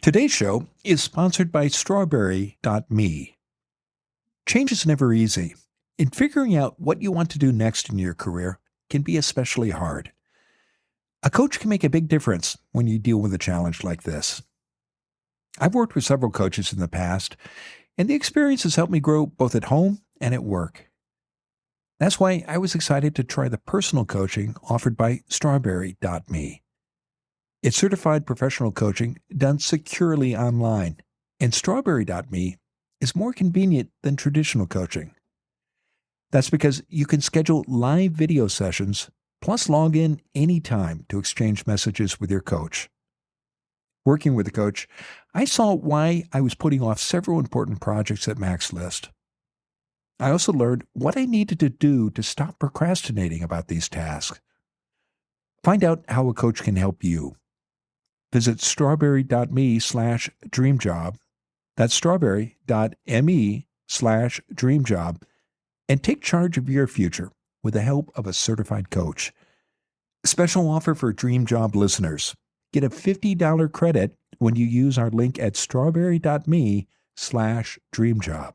Today's show is sponsored by Strawberry.me. Change is never easy, and figuring out what you want to do next in your career can be especially hard. A coach can make a big difference when you deal with a challenge like this. I've worked with several coaches in the past, and the experience has helped me grow both at home and at work. That's why I was excited to try the personal coaching offered by Strawberry.me. It's certified professional coaching done securely online, and Strawberry.me is more convenient than traditional coaching. That's because you can schedule live video sessions, plus log in anytime to exchange messages with your coach. Working with a coach, I saw why I was putting off several important projects at Mac's List. I also learned what I needed to do to stop procrastinating about these tasks. Find out how a coach can help you. Visit strawberry.me/dreamjob. That's strawberry.me/dreamjob and take charge of your future with the help of a certified coach. Special offer for Dream Job listeners. Get a $50 credit when you use our link at strawberry.me/dreamjob.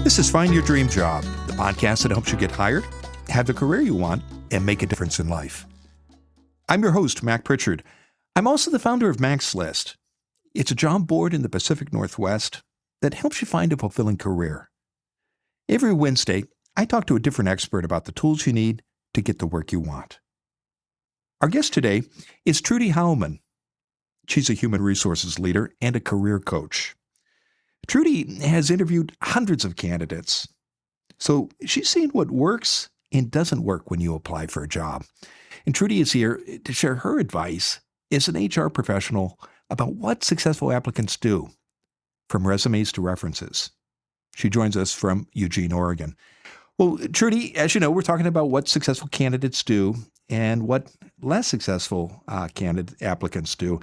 This is Find Your Dream Job, the podcast that helps you get hired, have the career you want, and make a difference in life. I'm your host, Mac Pritchard. I'm also the founder of Mac's List. It's a job board in the Pacific Northwest that helps you find a fulfilling career. Every Wednesday, I talk to a different expert about the tools you need to get the work you want. Our guest today is Trudy Hylemon. She's a human resources leader and a career coach. Trudy has interviewed hundreds of candidates, so she's seen what works and doesn't work when you apply for a job. And Trudy is here to share her advice as an HR professional about what successful applicants do, from resumes to references. She joins us from Eugene, Oregon. Well, Trudy, as you know, we're talking about what successful candidates do and what less successful applicants do.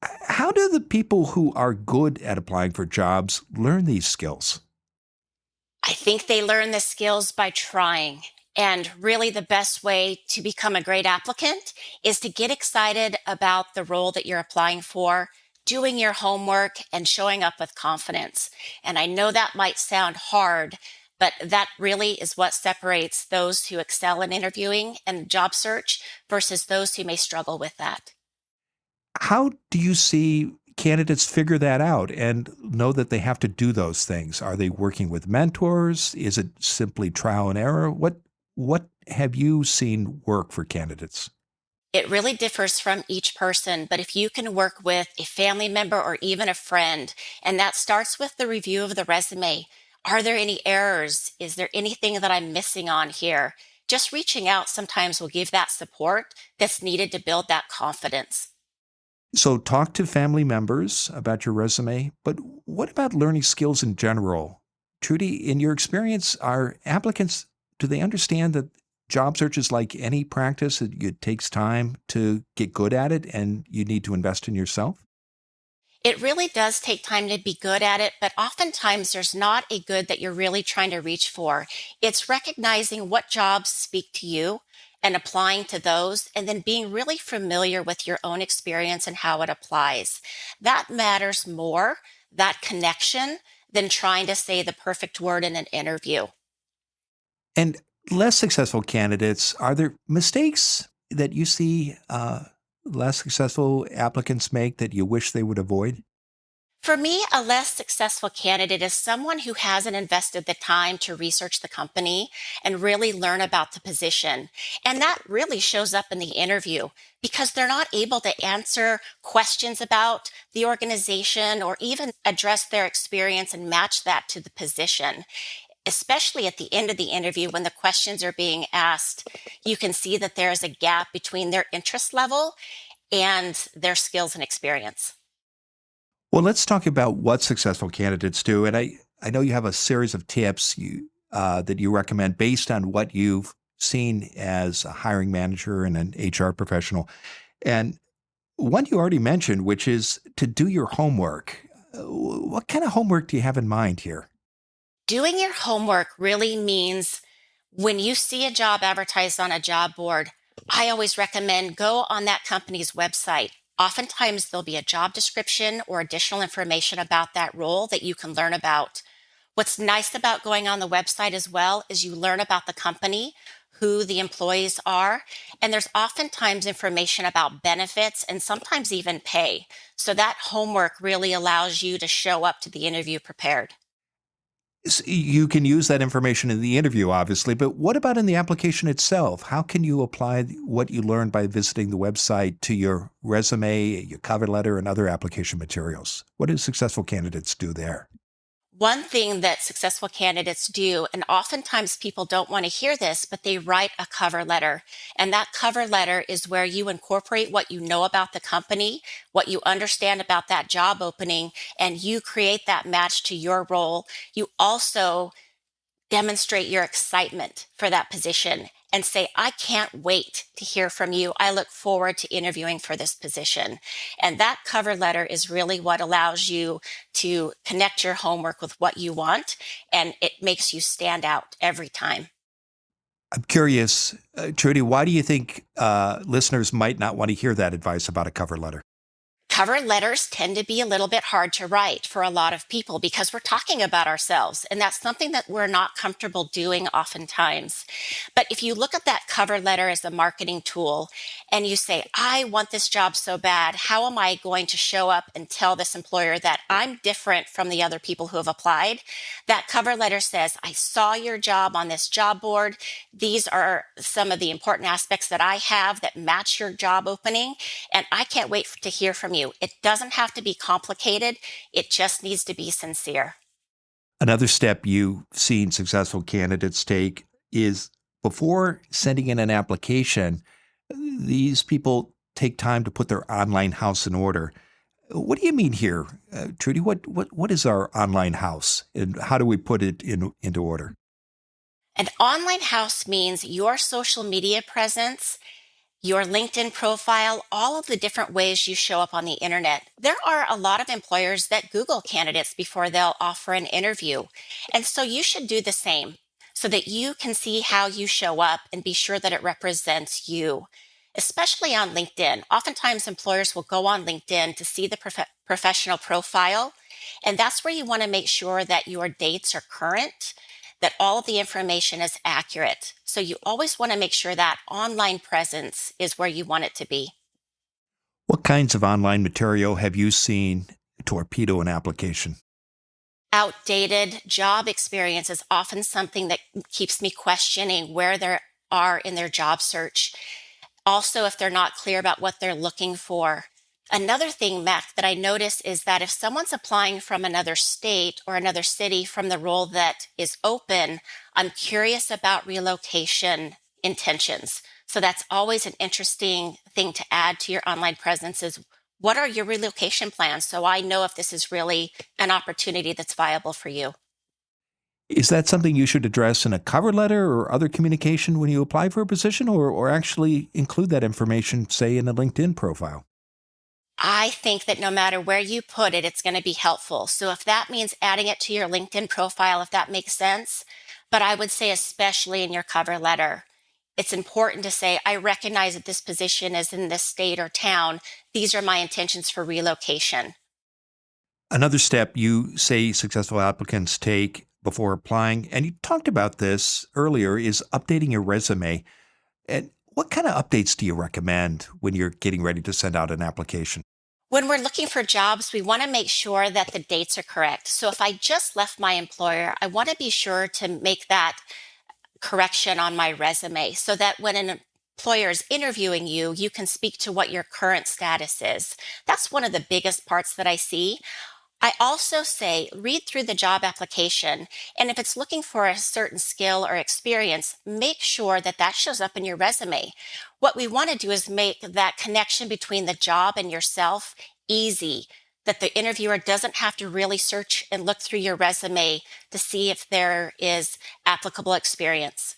How do the people who are good at applying for jobs learn these skills? I think they learn the skills by trying. And really the best way to become a great applicant is to get excited about the role that you're applying for, doing your homework, and showing up with confidence. And I know that might sound hard, but that really is what separates those who excel in interviewing and job search versus those who may struggle with that. How do you see candidates figure that out and know that they have to do those things? Are they working with mentors? Is it simply trial and error? What have you seen work for candidates? It really differs from each person, but if you can work with a family member or even a friend, and that starts with the review of the resume. Are there any errors? Is there anything that I'm missing on here? Just reaching out sometimes will give that support that's needed to build that confidence. So talk to family members about your resume, but what about learning skills in general? Trudy, in your experience, are applicants, do they understand that job search is like any practice? It takes time to get good at it and you need to invest in yourself? It really does take time to be good at it, but oftentimes there's not a good that you're really trying to reach for. It's recognizing what jobs speak to you and applying to those, and then being really familiar with your own experience and how it applies. That matters more, that connection, than trying to say the perfect word in an interview. And less successful candidates, are there mistakes that you see less successful applicants make that you wish they would avoid? For me, a less successful candidate is someone who hasn't invested the time to research the company and really learn about the position. And that really shows up in the interview because they're not able to answer questions about the organization or even address their experience and match that to the position. Especially at the end of the interview, when the questions are being asked, you can see that there is a gap between their interest level and their skills and experience. Well, let's talk about what successful candidates do. And I know you have a series of tips that you recommend based on what you've seen as a hiring manager and an HR professional. And one you already mentioned, which is to do your homework. What kind of homework do you have in mind here? Doing your homework really means when you see a job advertised on a job board, I always recommend go on that company's website. Oftentimes, there'll be a job description or additional information about that role that you can learn about. What's nice about going on the website as well is you learn about the company, who the employees are, and there's oftentimes information about benefits and sometimes even pay. So that homework really allows you to show up to the interview prepared. You can use that information in the interview, obviously, but what about in the application itself? How can you apply what you learned by visiting the website to your resume, your cover letter, and other application materials? What do successful candidates do there? One thing that successful candidates do, and oftentimes people don't want to hear this, but they write a cover letter. And that cover letter is where you incorporate what you know about the company, what you understand about that job opening, and you create that match to your role. You also demonstrate your excitement for that position and say, I can't wait to hear from you. I look forward to interviewing for this position. And that cover letter is really what allows you to connect your homework with what you want, and it makes you stand out every time. I'm curious, Trudy, why do you think listeners might not want to hear that advice about a cover letter? Cover letters tend to be a little bit hard to write for a lot of people because we're talking about ourselves, and that's something that we're not comfortable doing oftentimes. But if you look at that cover letter as a marketing tool and you say, I want this job so bad, how am I going to show up and tell this employer that I'm different from the other people who have applied? That cover letter says, I saw your job on this job board. These are some of the important aspects that I have that match your job opening, and I can't wait to hear from you. It doesn't have to be complicated. It just needs to be sincere. Another step you've seen successful candidates take is before sending in an application, these people take time to put their online house in order. What do you mean here, Trudy? What is our online house, and how do we put it into order? An online house means your social media presence, your LinkedIn profile, all of the different ways you show up on the internet. There are a lot of employers that Google candidates before they'll offer an interview. And so you should do the same so that you can see how you show up and be sure that it represents you, especially on LinkedIn. Oftentimes, employers will go on LinkedIn to see the professional profile. And that's where you want to make sure that your dates are current, that all of the information is accurate. So you always want to make sure that online presence is where you want it to be. What kinds of online material have you seen torpedo an application? Outdated job experience is often something that keeps me questioning where they are in their job search. Also, if they're not clear about what they're looking for. Another thing, Mac, that I notice is that if someone's applying from another state or another city from the role that is open, I'm curious about relocation intentions. So that's always an interesting thing to add to your online presence is what are your relocation plans? So I know if this is really an opportunity that's viable for you. Is that something you should address in a cover letter or other communication when you apply for a position, or actually include that information, say, in a LinkedIn profile? I think that no matter where you put it, it's going to be helpful. So if that means adding it to your LinkedIn profile, if that makes sense, but I would say especially in your cover letter, it's important to say, I recognize that this position is in this state or town. These are my intentions for relocation. Another step you say successful applicants take before applying, and you talked about this earlier, is updating your resume. And what kind of updates do you recommend when you're getting ready to send out an application? When we're looking for jobs, we want to make sure that the dates are correct. So if I just left my employer, I want to be sure to make that correction on my resume so that when an employer is interviewing you, you can speak to what your current status is. That's one of the biggest parts that I see. I also say read through the job application, and if it's looking for a certain skill or experience, make sure that that shows up in your resume. What we want to do is make that connection between the job and yourself easy, that the interviewer doesn't have to really search and look through your resume to see if there is applicable experience.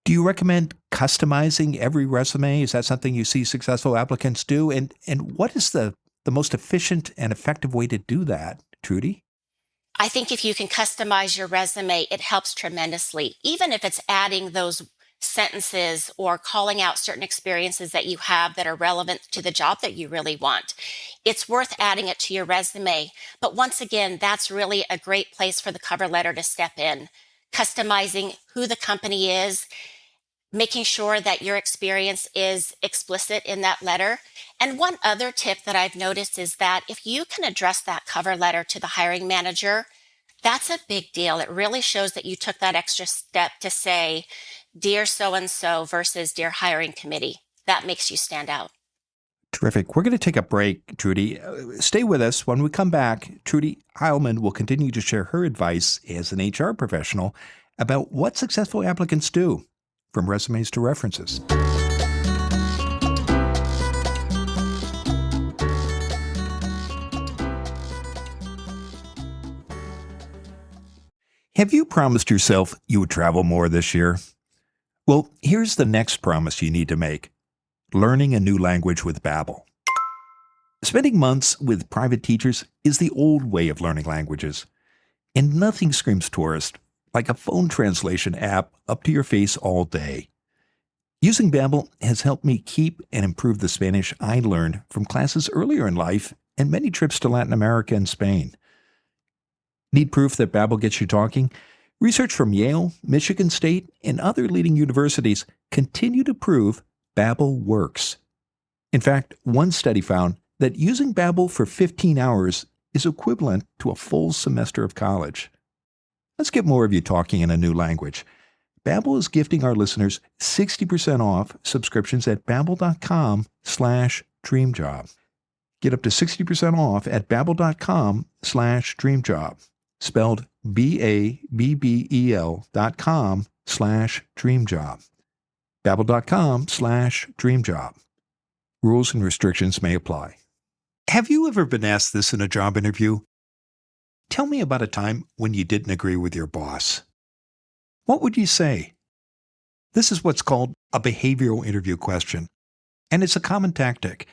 Do you recommend customizing every resume? Is that something you see successful applicants do? And what is the the most efficient and effective way to do that, Trudy? I think if you can customize your resume, it helps tremendously, even if it's adding those sentences or calling out certain experiences that you have that are relevant to the job that you really want. It's worth adding it to your resume. But once again, that's really a great place for the cover letter to step in. Customizing who the company is, making sure that your experience is explicit in that letter. And one other tip that I've noticed is that if you can address that cover letter to the hiring manager, that's a big deal. It really shows that you took that extra step to say, Dear so and so versus Dear hiring committee. That makes you stand out. Terrific. We're going to take a break, Trudy. Stay with us. When we come back, Trudy Hylemon will continue to share her advice as an HR professional about what successful applicants do, from resumes to references. Have you promised yourself you would travel more this year? Well, here's the next promise you need to make: learning a new language with Babbel. Spending months with private teachers is the old way of learning languages, and nothing screams tourist like a phone translation app up to your face all day. Using Babbel has helped me keep and improve the Spanish I learned from classes earlier in life and many trips to Latin America and Spain. Need proof that Babbel gets you talking? Research from Yale, Michigan State, and other leading universities continue to prove Babbel works. In fact, one study found that using Babbel for 15 hours is equivalent to a full semester of college. Let's get more of you talking in a new language. Babbel is gifting our listeners 60% off subscriptions at babbel.com/dreamjob. Get up to 60% off at babbel.com/dreamjob. Spelled BABBEL.com/dreamjob. Babbel.com/dreamjob. Rules and restrictions may apply. Have you ever been asked this in a job interview? Tell me about a time when you didn't agree with your boss. What would you say? This is what's called a behavioral interview question, and it's a common tactic.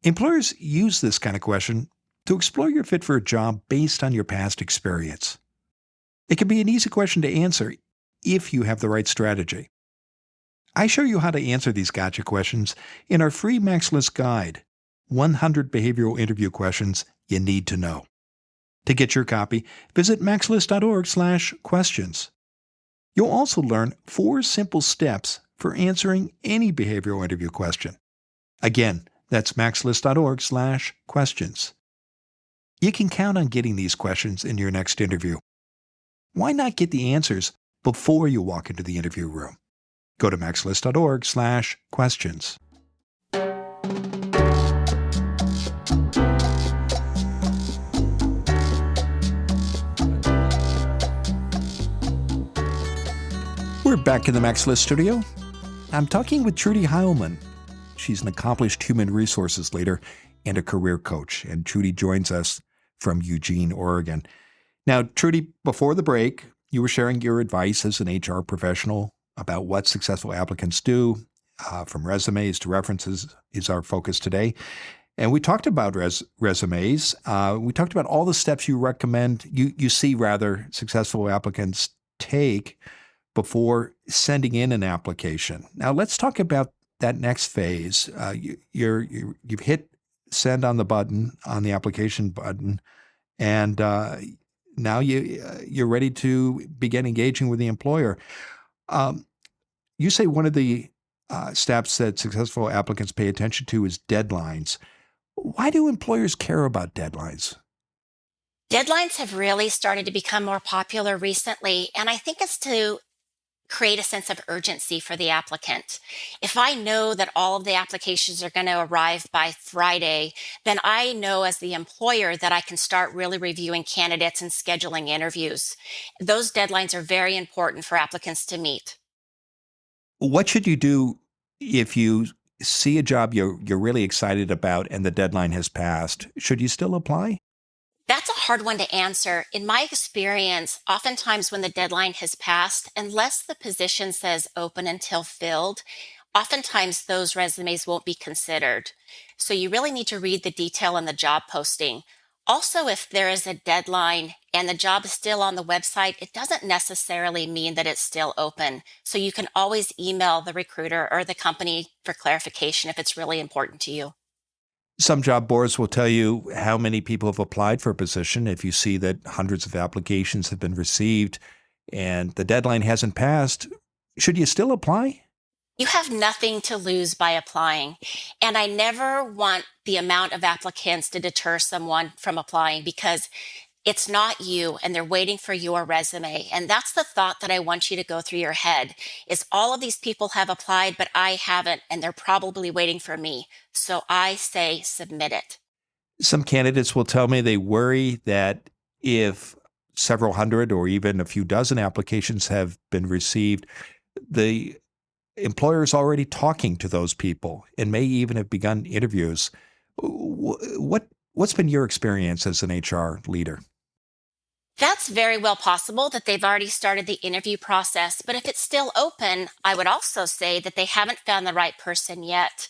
Employers use this kind of question to explore your fit for a job based on your past experience. It can be an easy question to answer if you have the right strategy. I show you how to answer these gotcha questions in our free Max List guide, 100 Behavioral Interview Questions You Need to Know. To get your copy, visit maxlist.org/questions. You'll also learn 4 simple steps for answering any behavioral interview question. Again, that's maxlist.org/questions. You can count on getting these questions in your next interview. Why not get the answers before you walk into the interview room? Go to maxlist.org/questions. We're back in the Max List studio. I'm talking with Trudy Hylemon. She's an accomplished human resources leader and a career coach, and Trudy joins us from Eugene, Oregon. Now, Trudy, before the break, you were sharing your advice as an HR professional about what successful applicants do, from resumes to references is our focus today. And we talked about resumes. We talked about all the steps you recommend, you see rather, successful applicants take before sending in an application. Now, let's talk about that next phase. You've hit send on the button, on the application button, and now you're ready to begin engaging with the employer. You say one of the steps that successful applicants pay attention to is deadlines. Why do employers care about deadlines? Deadlines have really started to become more popular recently, and I think it's to create a sense of urgency for the applicant. If I know that all of the applications are going to arrive by Friday, then I know as the employer that I can start really reviewing candidates and scheduling interviews. Those deadlines are very important for applicants to meet. What should you do if you see a job you're really excited about and the deadline has passed? Should you still apply? That's a hard one to answer. In my experience, oftentimes when the deadline has passed, unless the position says open until filled, oftentimes those resumes won't be considered. So you really need to read the detail in the job posting. Also, if there is a deadline and the job is still on the website, it doesn't necessarily mean that it's still open. So you can always email the recruiter or the company for clarification if it's really important to you. Some job boards will tell you how many people have applied for a position. If you see that hundreds of applications have been received and the deadline hasn't passed, should you still apply? You have nothing to lose by applying. And I never want the amount of applicants to deter someone from applying because it's not you and they're waiting for your resume. And that's the thought that I want you to go through your head is all of these people have applied, but I haven't, and they're probably waiting for me. So I say submit it. Some candidates will tell me they worry that if several hundred or even a few dozen applications have been received, the employer is already talking to those people and may even have begun interviews. What's been your experience as an HR leader? That's very well possible that they've already started the interview process, but if it's still open, I would also say that they haven't found the right person yet.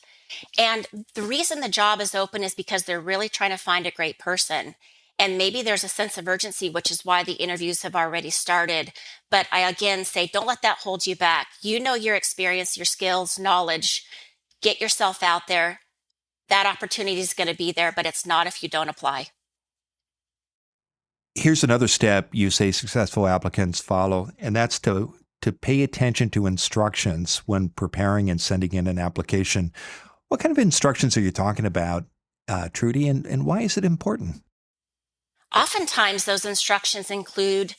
And the reason the job is open is because they're really trying to find a great person. And maybe there's a sense of urgency, which is why the interviews have already started. But I again say, don't let that hold you back. You know your experience, your skills, knowledge. Get yourself out there. That opportunity is going to be there, but it's not if you don't apply. Here's another step you say successful applicants follow, and that's to pay attention to instructions when preparing and sending in an application. What kind of instructions are you talking about, Trudy, and why is it important? Oftentimes, those instructions include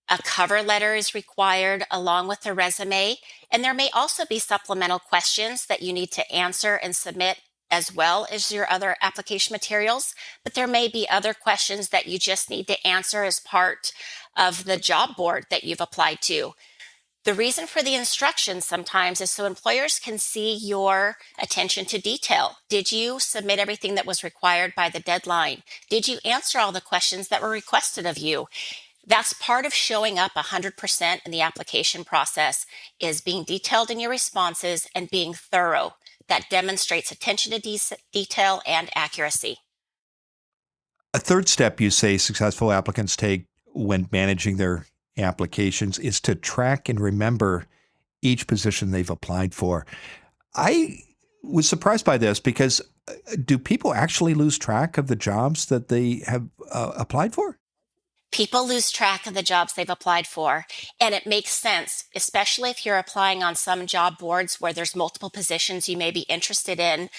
a cover letter is required along with the resume, and there may also be supplemental questions that you need to answer and submit as well as your other application materials. But there may be other questions that you just need to answer as part of the job board that you've applied to. The reason for the instructions sometimes is so employers can see your attention to detail. Did you submit everything that was required by the deadline? Did you answer all the questions that were requested of you? That's part of showing up 100% in the application process is being detailed in your responses and being thorough. That demonstrates attention to detail and accuracy. A third step you say successful applicants take when managing their applications is to track and remember each position they've applied for. I was surprised by this because do people actually lose track of the jobs that they have applied for? People lose track of the jobs they've applied for, and it makes sense, especially if you're applying on some job boards where there's multiple positions you may be interested in.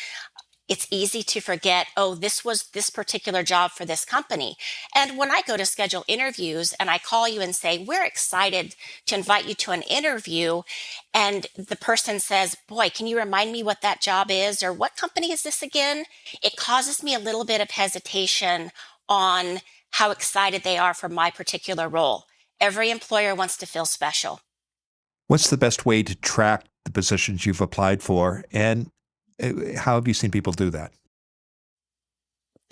It's easy to forget, oh, this was this particular job for this company. And when I go to schedule interviews and I call you and say, we're excited to invite you to an interview, and the person says, boy, can you remind me what that job is, or what company is this again? It causes me a little bit of hesitation on how excited they are for my particular role. Every employer wants to feel special. What's the best way to track the positions you've applied for, and how have you seen people do that?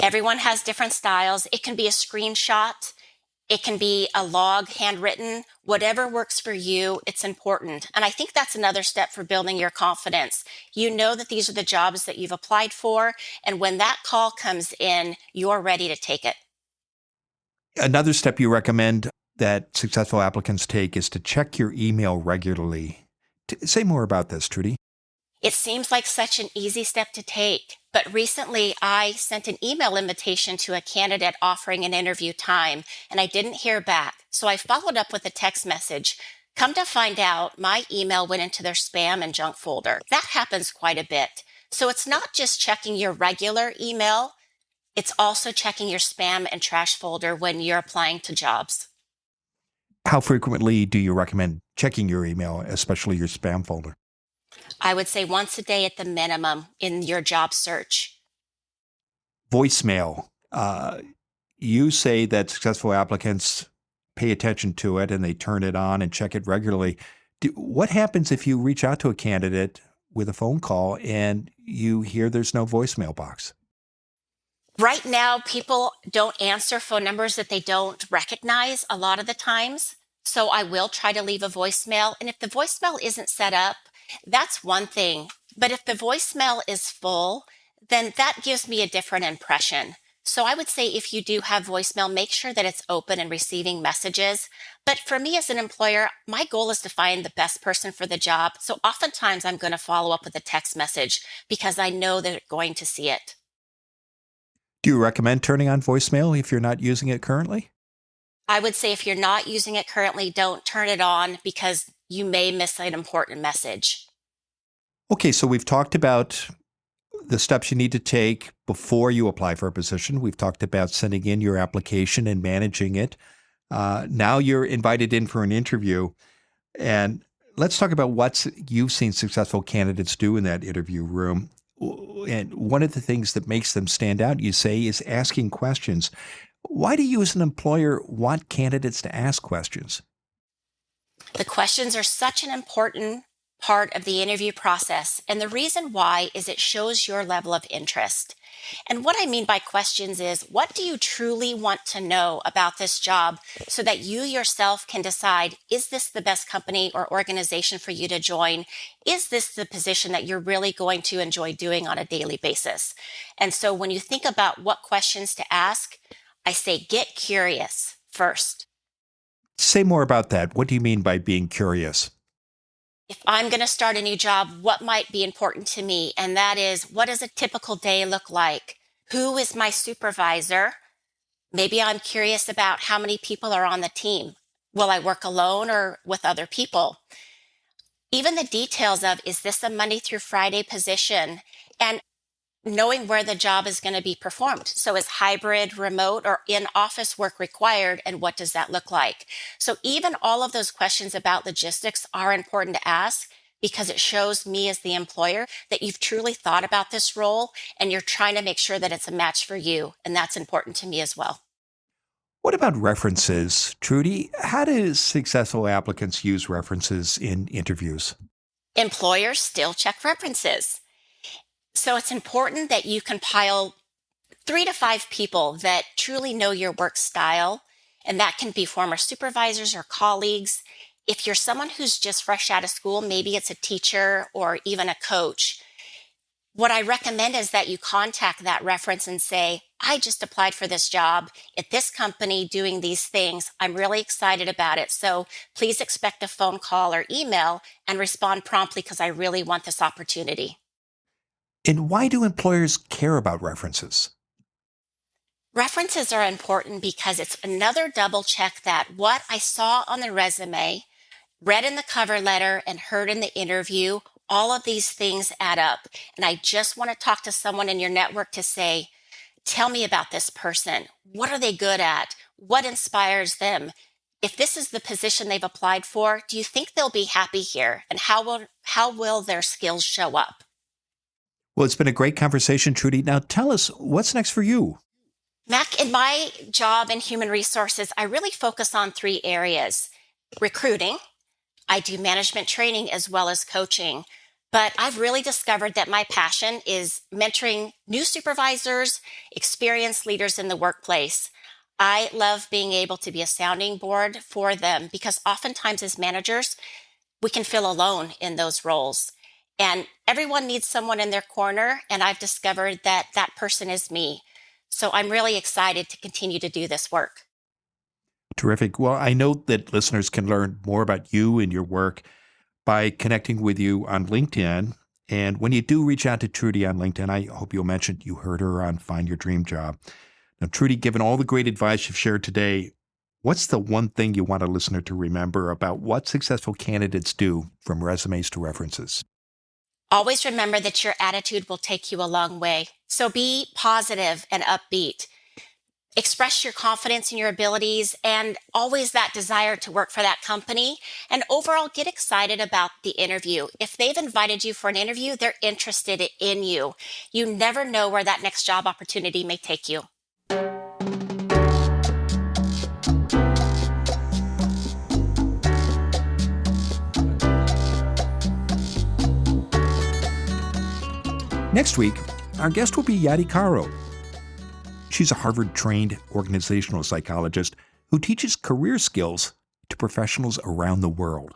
Everyone has different styles. It can be a screenshot. It can be a log, handwritten, whatever works for you, it's important. And I think that's another step for building your confidence. You know that these are the jobs that you've applied for, and when that call comes in, you're ready to take it. Another step you recommend that successful applicants take is to check your email regularly. Say more about this, Trudy. It seems like such an easy step to take, but recently I sent an email invitation to a candidate offering an interview time, and I didn't hear back. So I followed up with a text message. Come to find out, my email went into their spam and junk folder. That happens quite a bit. So it's not just checking your regular email, it's also checking your spam and trash folder when you're applying to jobs. How frequently do you recommend checking your email, especially your spam folder? I would say once a day at the minimum in your job search. Voicemail. You say that successful applicants pay attention to it and they turn it on and check it regularly. What happens if you reach out to a candidate with a phone call and you hear there's no voicemail box? Right now, people don't answer phone numbers that they don't recognize a lot of the times. So I will try to leave a voicemail. And if the voicemail isn't set up, that's one thing. But if the voicemail is full, then that gives me a different impression. So I would say if you do have voicemail, make sure that it's open and receiving messages. But for me as an employer, my goal is to find the best person for the job. So oftentimes I'm going to follow up with a text message because I know they're going to see it. Do you recommend turning on voicemail if you're not using it currently? I would say if you're not using it currently, don't turn it on because you may miss an important message. Okay, so we've talked about the steps you need to take before you apply for a position. We've talked about sending in your application and managing it. Now you're invited in for an interview. And let's talk about what you've seen successful candidates do in that interview room. And one of the things that makes them stand out, you say, is asking questions. Why do you as an employer want candidates to ask questions? The questions are such an important part of the interview process. And the reason why is it shows your level of interest. And what I mean by questions is, what do you truly want to know about this job so that you yourself can decide, is this the best company or organization for you to join? Is this the position that you're really going to enjoy doing on a daily basis? And so when you think about what questions to ask, I say get curious first. Say more about that. What do you mean by being curious? If I'm going to start a new job, what might be important to me? And that is, what does a typical day look like? Who is my supervisor? Maybe I'm curious about how many people are on the team. Will I work alone or with other people? Even the details of, is this a Monday through Friday position? And knowing where the job is going to be performed. So is hybrid, remote, or in-office work required, and what does that look like? So even all of those questions about logistics are important to ask because it shows me as the employer that you've truly thought about this role and you're trying to make sure that it's a match for you. And that's important to me as well. What about references, Trudy? How do successful applicants use references in interviews? Employers still check references. So it's important that you compile 3 to 5 people that truly know your work style, and that can be former supervisors or colleagues. If you're someone who's just fresh out of school, maybe it's a teacher or even a coach. What I recommend is that you contact that reference and say, I just applied for this job at this company doing these things. I'm really excited about it. So please expect a phone call or email and respond promptly because I really want this opportunity. And why do employers care about references? References are important because it's another double check that what I saw on the resume, read in the cover letter, and heard in the interview, all of these things add up. And I just want to talk to someone in your network to say, tell me about this person. What are they good at? What inspires them? If this is the position they've applied for, do you think they'll be happy here? And how will their skills show up? Well, it's been a great conversation, Trudy. Now tell us, what's next for you? Mac, in my job in human resources, I really focus on 3 areas. Recruiting, I do management training as well as coaching. But I've really discovered that my passion is mentoring new supervisors, experienced leaders in the workplace. I love being able to be a sounding board for them because oftentimes as managers, we can feel alone in those roles. And everyone needs someone in their corner, and I've discovered that that person is me. So I'm really excited to continue to do this work. Terrific. Well, I know that listeners can learn more about you and your work by connecting with you on LinkedIn. And when you do reach out to Trudy on LinkedIn, I hope you'll mention you heard her on Find Your Dream Job. Now, Trudy, given all the great advice you've shared today, what's the one thing you want a listener to remember about what successful candidates do from resumes to references? Always remember that your attitude will take you a long way. So be positive and upbeat. Express your confidence in your abilities and always that desire to work for that company. And overall, get excited about the interview. If they've invited you for an interview, they're interested in you. You never know where that next job opportunity may take you. Next week, our guest will be Yadi Caro. She's a Harvard-trained organizational psychologist who teaches career skills to professionals around the world.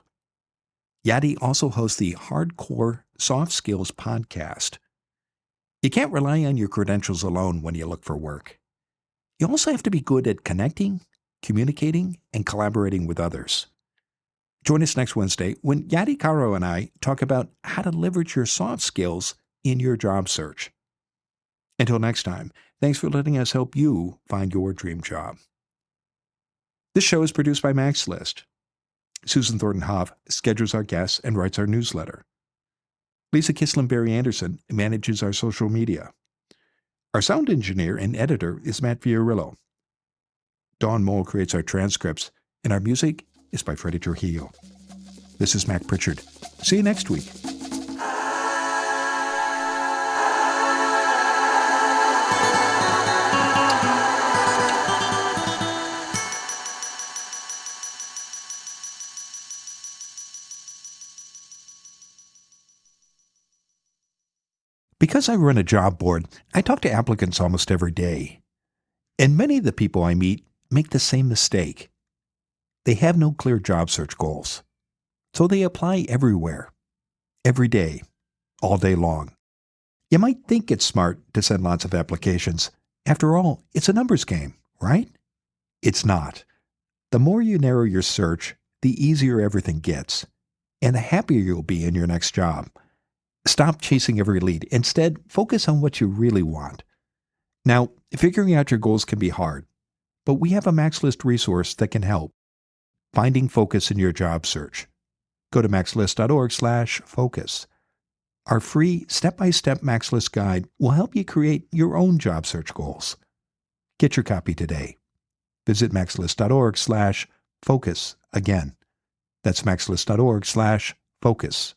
Yadi also hosts the Hardcore Soft Skills podcast. You can't rely on your credentials alone when you look for work. You also have to be good at connecting, communicating, and collaborating with others. Join us next Wednesday when Yadi Caro and I talk about how to leverage your soft skills in your job search. Until next time, thanks for letting us help you find your dream job. This show is produced by Max List. Susan Thornton Hoff schedules our guests and writes our newsletter. Lisa Kislin-Berry Anderson manages our social media. Our sound engineer and editor is Matt Fiorillo. Dawn Mole creates our transcripts, and our music is by Freddie Trujillo. This is Mac Pritchard. See you next week. Because I run a job board, I talk to applicants almost every day. And many of the people I meet make the same mistake. They have no clear job search goals. So they apply everywhere, every day, all day long. You might think it's smart to send lots of applications. After all, it's a numbers game, right? It's not. The more you narrow your search, the easier everything gets, and the happier you'll be in your next job. Stop chasing every lead. Instead, focus on what you really want. Now, figuring out your goals can be hard, but we have a Max List resource that can help. Finding focus in your job search. Go to maxlist.org/focus. Our free step-by-step Max List guide will help you create your own job search goals. Get your copy today. Visit maxlist.org/focus. Again, that's maxlist.org/focus.